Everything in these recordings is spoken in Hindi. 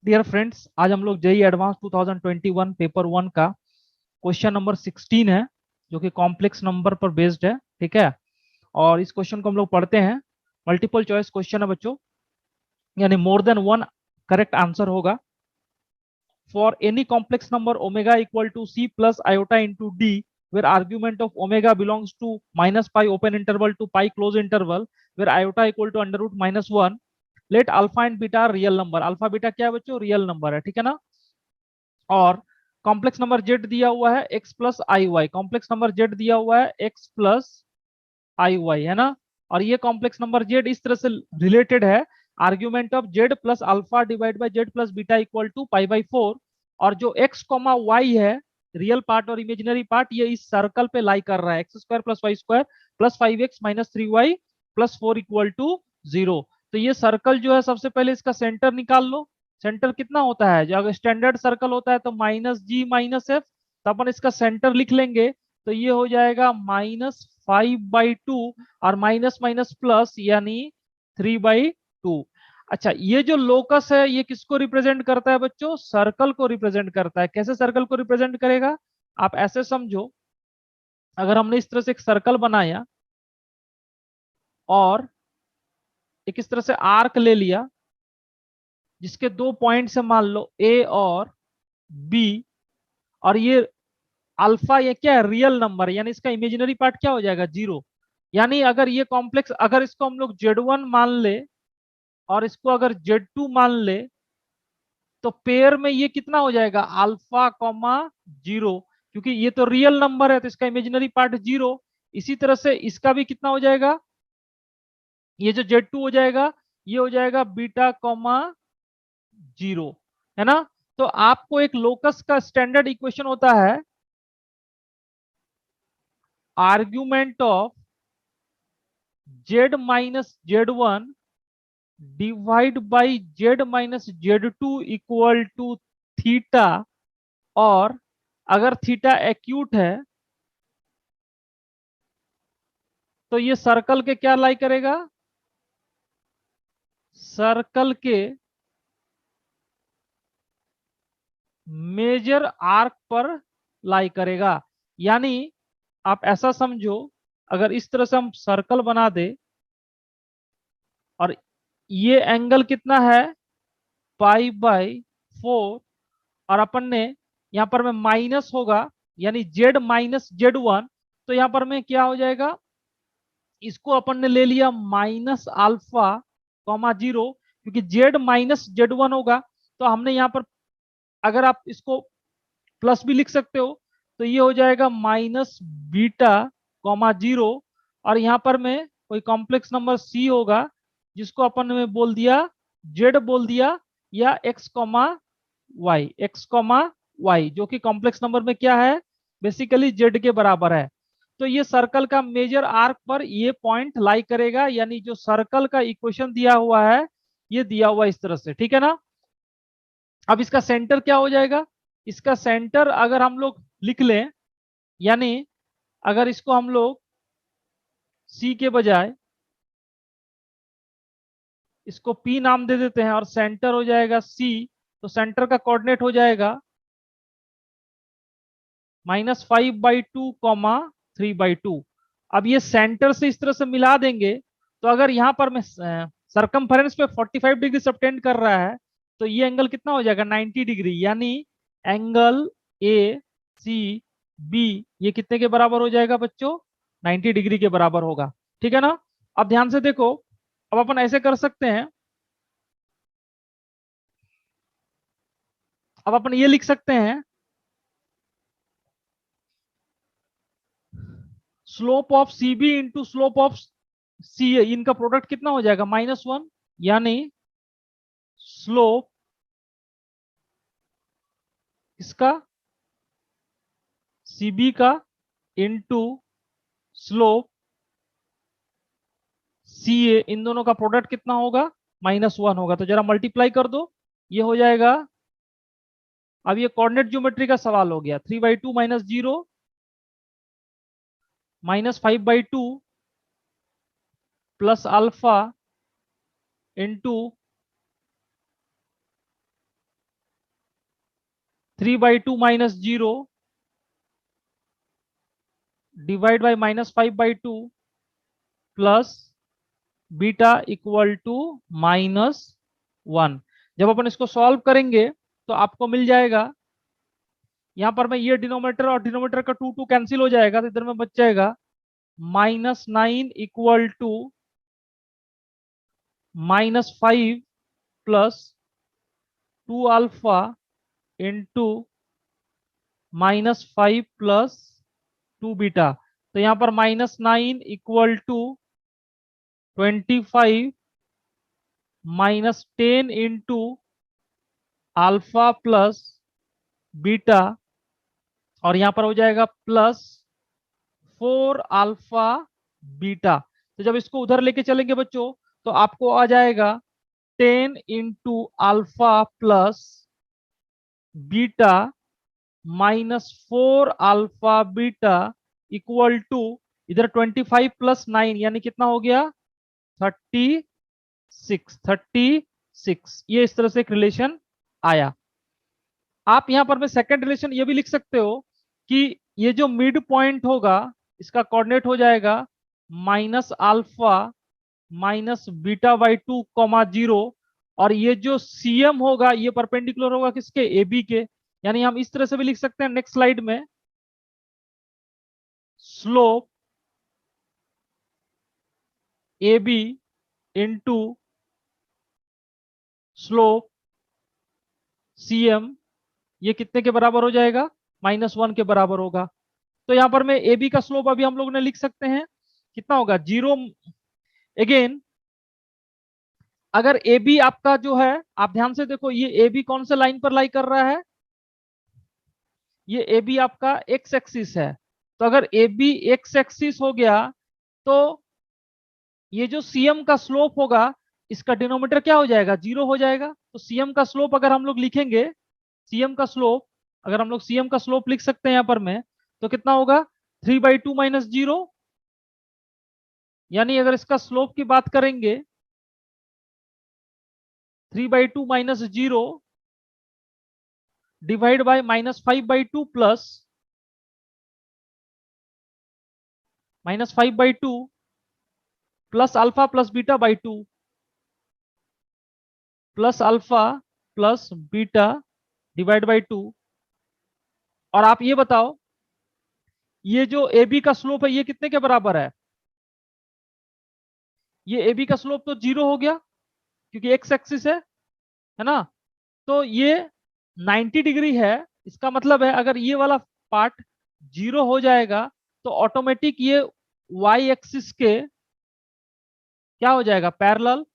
डियर फ्रेंड्स, आज हम लोग जेई एडवांस 2021 पेपर वन का क्वेश्चन नंबर 16 है, जो कि कॉम्प्लेक्स नंबर पर बेस्ड है। ठीक है। और इस क्वेश्चन को हम लोग पढ़ते हैं। मल्टीपल चॉइस क्वेश्चन है बच्चों, यानी more than one correct answer होगा। For any complex number omega equal to c plus iota into d, where argument of omega belongs to minus pi open interval to pi close interval, where iota equal to under root minus 1, let alpha and beta real number. Alpha beta क्या है बच्चों? रियल नंबर है। ठीक है ना। और कॉम्प्लेक्स नंबर जेड दिया हुआ है एक्स प्लस आई वाई। कॉम्प्लेक्स नंबर जेड दिया हुआ है एक्स प्लस आई वाई, है ना। और ये कॉम्प्लेक्स नंबर जेड इस तरह से रिलेटेड है, argument of Z plus alpha divide by Z plus beta equal to pi by 4। और जो एक्स कॉमा वाई है, रियल पार्ट और इमेजिनरी पार्ट, ये इस सर्कल पे लाई कर रहा है, X square plus Y square plus 5x minus 3y plus 4 equal to 0। तो ये सर्कल जो है, सबसे पहले इसका सेंटर निकाल लो। सेंटर कितना होता है? जो अगर स्टैंडर्ड सर्कल होता है तो माइनस जी माइनस एफ, तो अपन इसका सेंटर लिख लेंगे। तो ये हो जाएगा -5/2 और माइनस माइनस प्लस यानी 3/2। अच्छा, ये जो लोकस है ये किसको रिप्रेजेंट करता है बच्चों? सर्कल को रिप्रेजेंट करता है। कैसे सर्कल को रिप्रेजेंट करेगा? आप ऐसे समझो, अगर हमने इस तरह से एक सर्कल बनाया और एक इस तरह से आर्क ले लिया, जिसके दो पॉइंट से मान लो ए और बी, और ये अल्फा, ये क्या है? रियल नंबर, यानी इसका इमेजिनरी पार्ट क्या हो जाएगा? 0। यानी अगर ये कॉम्प्लेक्स, अगर इसको हम लोग Z1 मान ले और इसको अगर Z2 मान ले, तो पेयर में ये कितना हो जाएगा? Alpha comma 0। क्योंकि ये तो रियल नंबर है तो इसका इमेजिनरी पार्ट 0। इसी तरह से इसका भी कितना हो जाएगा? ये जो Z2 हो जाएगा, ये हो जाएगा बीटा कॉमा 0, है ना। तो आपको एक लोकस का स्टैंडर्ड इक्वेशन होता है, argument of Z-Z1 divide by Z-Z2 equal to theta. और अगर थीटा एक्यूट है तो ये सर्कल के क्या लाई करेगा? सर्कल के मेजर आर्क पर लाई करेगा। यानी आप ऐसा समझो, अगर इस तरह से हम सर्कल बना दे और ये एंगल कितना है? पाई/4। और अपन ने यहां पर में माइनस होगा, यानी Z-Z1। तो यहां पर में क्या हो जाएगा? इसको अपन ने ले लिया माइनस अल्फा कॉमा 0, क्योंकि Z-Z1 होगा। तो हमने यहां पर, अगर आप इसको प्लस भी लिख सकते हो, तो ये हो जाएगा माइनस बीटा कॉमा 0। और यहां पर में कोई कॉम्प्लेक्स नंबर सी होगा, जिसको अपन ने बोल दिया जेड बोल दिया, या एक्स कॉमा वाई, जो कि कॉम्प्लेक्स नंबर में क्या है? बेसिकली जेड के बराबर है। तो ये सर्कल का मेजर आर्क पर ये पॉइंट लाई करेगा, यानी जो सर्कल का इक्वेशन दिया हुआ है ये दिया हुआ इस तरह से। ठीक है ना। अब इसका सेंटर क्या हो जाएगा? इसका सेंटर अगर हम लोग लिख लें, यानी अगर इसको हम लोग सी के बजाय इसको पी नाम दे देते हैं और सेंटर हो जाएगा सी, तो सेंटर का कोऑर्डिनेट हो जाएगा -5/2, 3/2। अब ये सेंटर से इस तरह से मिला देंगे, तो अगर यहां पर मैं सरकमफेरेंस पे 45 डिग्री सबटेंड कर रहा है, तो ये एंगल कितना हो जाएगा? 90 डिग्री। यानी एंगल ए सी बी ये कितने के बराबर हो जाएगा बच्चों? 90 डिग्री के बराबर होगा। ठीक है ना। अब ध्यान से देखो, अब अपन ऐसे कर सकते हैं, अब अपन ये लिख सकते हैं, slope of c b into slope of c a, इनका प्रोडक्ट कितना हो जाएगा? -1। यानी स्लोप इसका सीबी का इंटू स्लोप सी ए, इन दोनों का प्रोडक्ट कितना होगा? -1 होगा। तो जरा मल्टीप्लाई कर दो, ये हो जाएगा। अब ये कोऑर्डिनेट ज्योमेट्री का सवाल हो गया। 3/2 minus 0 -5/2 plus alpha into 3/2 minus 0 divide by -5/2 plus beta equal to -1। जब अपन इसको सॉल्व करेंगे तो आपको मिल जाएगा, यहां पर मैं ये डिनोमिनेटर और डिनोमिनेटर का 2 2 कैंसिल हो जाएगा, तो इधर में बच जाएगा -9 equal to -5 plus 2 alpha into -5 plus 2 beta. तो यहाँ पर -9 equal to 25 -10 into alpha plus beta, और यहाँ पर हो जाएगा +4 अल्फा बीटा। तो जब इसको उधर लेके चलेंगे बच्चों, तो आपको आ जाएगा 10 into alpha plus beta -4 alpha beta equal to, इधर 25 प्लस 9 यानी कितना हो गया 36। ये इस तरह से एक रिलेशन आया। आप यहां पर में सेकंड रिलेशन ये भी लिख सकते हो कि ये जो मिड पॉइंट होगा इसका कोऑर्डिनेट हो जाएगा -अल्फा -बीटा/2, 0, और ये जो सीएम होगा ये परपेंडिकुलर होगा किसके, AB के। यानी हम इस तरह से भी लिख सकते हैं नेक्स्ट स्लाइड में, slope AB into slope CM, ये कितने के बराबर हो जाएगा, -1 के बराबर होगा। तो यहां पर मैं AB का स्लोप अभी हम लोग ने लिख सकते हैं, कितना होगा 0। अगेन अगर AB आपका जो है, आप ध्यान से देखो ये AB कौन से लाइन पर लाई कर रहा है, ये AB आपका एक्स एक्सिस है। तो अगर AB एक्स एक्सिस हो गया तो ये जो CM का स्लोप होगा इसका डिनोमिनेटर क्या हो जाएगा, 0 हो जाएगा। तो CM का स्लोप अगर हम लोग लिखेंगे, CM का स्लोप अगर हम लोग CM का स्लोप लिख सकते हैं यहां पर में, तो कितना होगा 3/2 माइनस 0, यानी अगर इसका स्लोप की बात करेंगे 3/2 minus 0 divide by -5/2 plus -5/2 plus alpha plus beta plus alpha plus beta divide by 2। और आप ये बताओ ये जो AB का स्लोप है ये कितने के बराबर है, ये AB का स्लोप तो 0 हो गया क्योंकि एक्स एक्सिस है ना। तो ये 90 डिग्री है, इसका मतलब है अगर ये वाला पार्ट 0 हो जाएगा तो ऑटोमेटिक ये Y एक्सिस के क्या हो जाएगा, पैरेलल।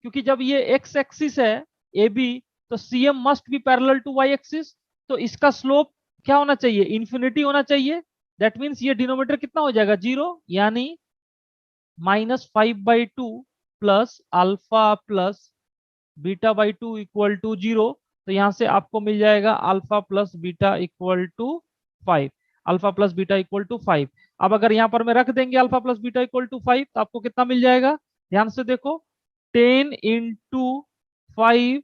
क्योंकि जब ये एक्स एक्सिस है AB, तो CM must be parallel to Y axis. तो इसका स्लोप क्या होना चाहिए, इंफिनिटी होना चाहिए। दैट मीन्स ये डिनोमिनेटर कितना हो जाएगा 0, यानी -5/2 plus alpha plus beta equal to 0। तो यहां से आपको मिल जाएगा alpha plus beta equal to 5, alpha plus beta equal to 5। अब अगर यहां पर मैं रख देंगे alpha plus beta equal to 5, तो आपको कितना मिल जाएगा, ध्यान से देखो 10 into 5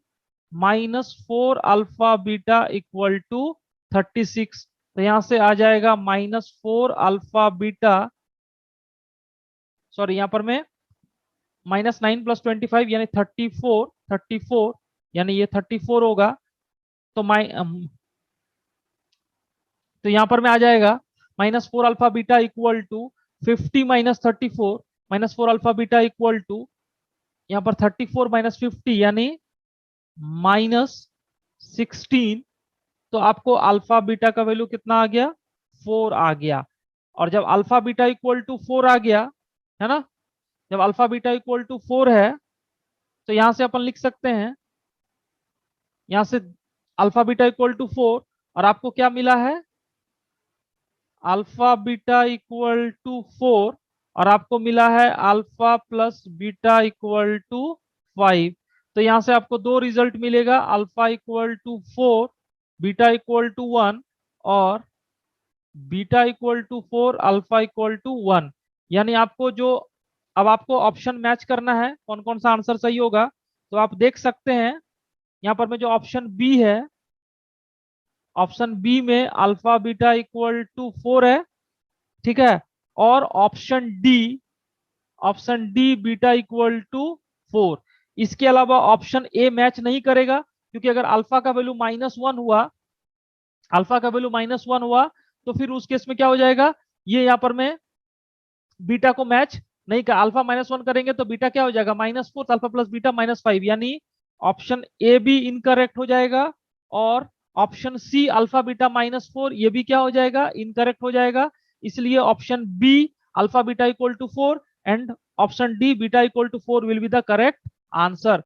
-4 alpha beta equal to 36। तो यहां से आ जाएगा -4 अल्फा बीटा, सॉरी यहाँ पर मैं -9 + 25 यानी 34 यानी ये 34 होगा। तो तो यहां पर में आ जाएगा -4 alpha beta equal to 50 -34, -4 alpha beta equal to यहाँ पर 34 - 50 यानी -16। तो आपको अल्फा बीटा का वैल्यू कितना आ गया, 4 आ गया। और जब अल्फा बीटा इक्वल टू 4 आ गया है ना, जब अल्फा बीटा इक्वल टू 4 है, तो यहां से अपन लिख सकते हैं, यहां से अल्फा बीटा इक्वल टू 4, और आपको क्या मिला है, अल्फा बीटा इक्वल टू 4, और आपको मिला है alpha plus beta equal to 5। तो यहां से आपको दो रिजल्ट मिलेगा, alpha equal to 4, beta equal to 1, और beta equal to 4, alpha equal to 1। यानी आपको जो, अब आपको ऑप्शन मैच करना है कौन कौन सा आंसर सही होगा। तो आप देख सकते हैं यहाँ पर में जो ऑप्शन बी है ऑप्शन बी में अल्फा बीटा इक्वल टू 4 है, ठीक है। और option D beta equal to 4। इसके अलावा ऑप्शन ए मैच नहीं करेगा, क्योंकि अगर अल्फा का वैल्यू माइनस वन हुआ तो फिर उस केस में क्या हो जाएगा, ये यहाँ पर मैं बीटा को मैच नहीं कर, अल्फा -1 करेंगे तो बीटा क्या हो जाएगा -4, अल्फा प्लस बीटा -5, यानी ऑप्शन ए भी इनकरेक्ट हो जाएगा। और ऑप्शन सी अल्फा बीटा -4 ये भी क्या हो जाएगा, इनकरेक्ट हो जाएगा। इसलिए option B alpha beta equal to 4 and option D beta equal to 4 will be the correct answer.